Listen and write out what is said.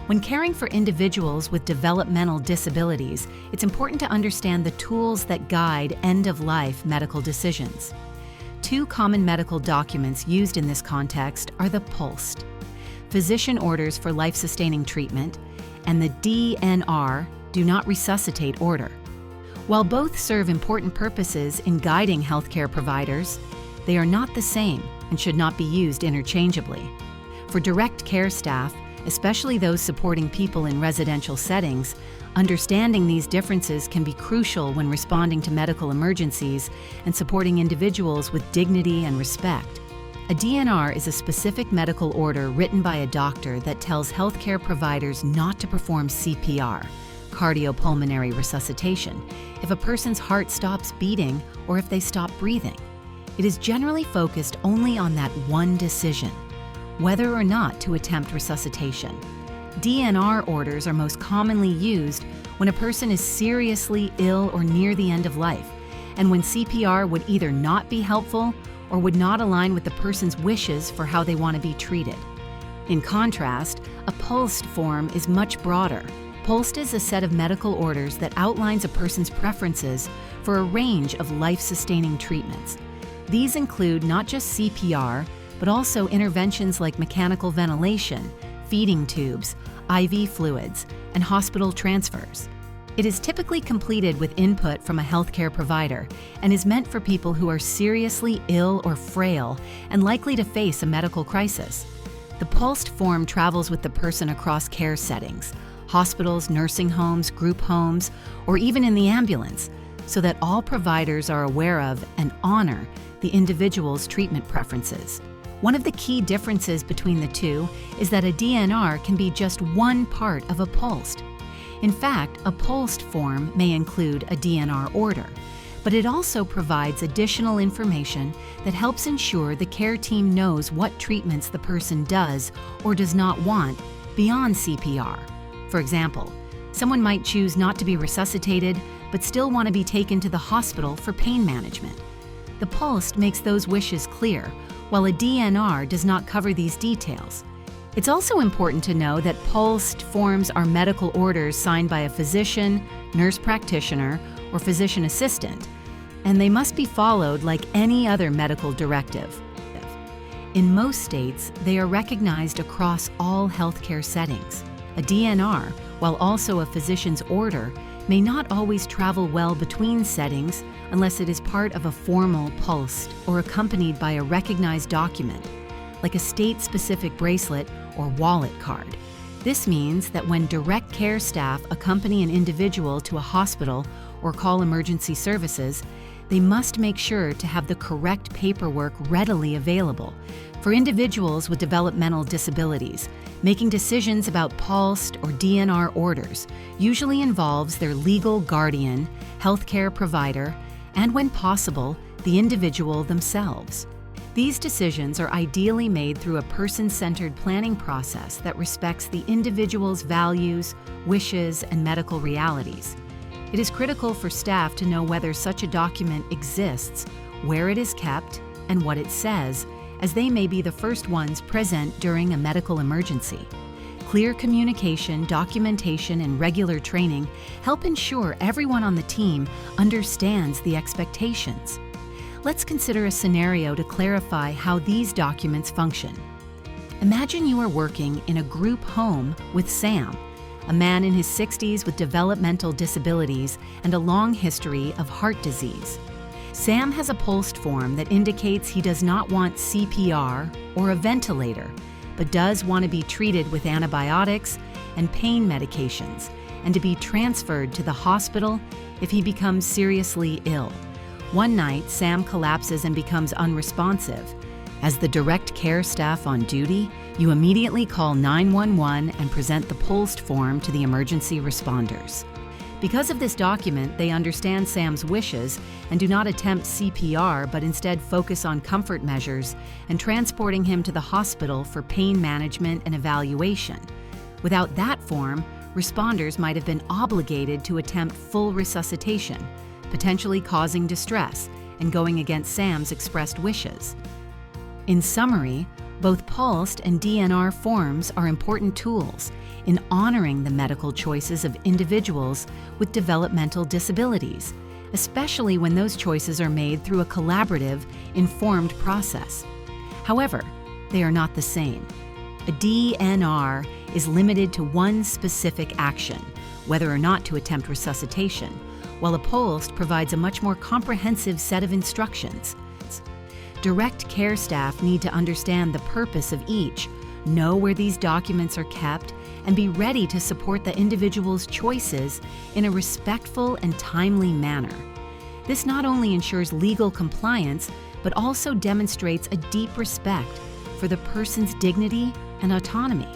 When caring for individuals with developmental disabilities, it's important to understand the tools that guide end-of-life medical decisions. Two common medical documents used in this context are the POLST, Physician Orders for Life-Sustaining Treatment, and the DNR, Do Not Resuscitate Order. While both serve important purposes in guiding healthcare providers, they are not the same and should not be used interchangeably. For direct care staff, especially those supporting people in residential settings, understanding these differences can be crucial when responding to medical emergencies and supporting individuals with dignity and respect. A DNR is a specific medical order written by a doctor that tells healthcare providers not to perform CPR, cardiopulmonary resuscitation, if a person's heart stops beating or if they stop breathing. It is generally focused only on that one decision, whether or not to attempt resuscitation. DNR orders are most commonly used when a person is seriously ill or near the end of life, and when CPR would either not be helpful or would not align with the person's wishes for how they want to be treated. In contrast, a POLST form is much broader. POLST is a set of medical orders that outlines a person's preferences for a range of life-sustaining treatments. These include not just CPR, but also interventions like mechanical ventilation, feeding tubes, IV fluids, and hospital transfers. It is typically completed with input from a healthcare provider and is meant for people who are seriously ill or frail and likely to face a medical crisis. The POLST form travels with the person across care settings, hospitals, nursing homes, group homes, or even in the ambulance, so that all providers are aware of and honor the individual's treatment preferences. One of the key differences between the two is that a DNR can be just one part of a POLST. In fact, a POLST form may include a DNR order, but it also provides additional information that helps ensure the care team knows what treatments the person does or does not want beyond CPR. For example, someone might choose not to be resuscitated but still want to be taken to the hospital for pain management. The POLST makes those wishes clear, while a DNR does not cover these details. It's also important to know that POLST forms are medical orders signed by a physician, nurse practitioner, or physician assistant, and they must be followed like any other medical directive. In most states, they are recognized across all healthcare settings. A DNR, while also a physician's order, may not always travel well between settings unless it is part of a formal POLST or accompanied by a recognized document, like a state-specific bracelet or wallet card. This means that when direct care staff accompany an individual to a hospital or call emergency services, they must make sure to have the correct paperwork readily available. For individuals with developmental disabilities, making decisions about POLST or DNR orders usually involves their legal guardian, healthcare provider, and when possible, the individual themselves. These decisions are ideally made through a person-centered planning process that respects the individual's values, wishes, and medical realities. It is critical for staff to know whether such a document exists, where it is kept, and what it says, as they may be the first ones present during a medical emergency. Clear communication, documentation, and regular training help ensure everyone on the team understands the expectations. Let's consider a scenario to clarify how these documents function. Imagine you are working in a group home with Sam, a man in his 60s with developmental disabilities and a long history of heart disease. Sam has a POLST form that indicates he does not want CPR or a ventilator, but does want to be treated with antibiotics and pain medications, and to be transferred to the hospital if he becomes seriously ill. One night, Sam collapses and becomes unresponsive. As the direct care staff on duty, you immediately call 911 and present the POLST form to the emergency responders. Because of this document, they understand Sam's wishes and do not attempt CPR, but instead focus on comfort measures and transporting him to the hospital for pain management and evaluation. Without that form, responders might have been obligated to attempt full resuscitation, potentially causing distress and going against Sam's expressed wishes. In summary, Both POLST and DNR forms are important tools in honoring the medical choices of individuals with developmental disabilities, especially when those choices are made through a collaborative, informed process. However, they are not the same. A DNR is limited to one specific action, whether or not to attempt resuscitation, while a POLST provides a much more comprehensive set of instructions. Direct care staff need to understand the purpose of each, know where these documents are kept, and be ready to support the individual's choices in a respectful and timely manner. This not only ensures legal compliance, but also demonstrates a deep respect for the person's dignity and autonomy.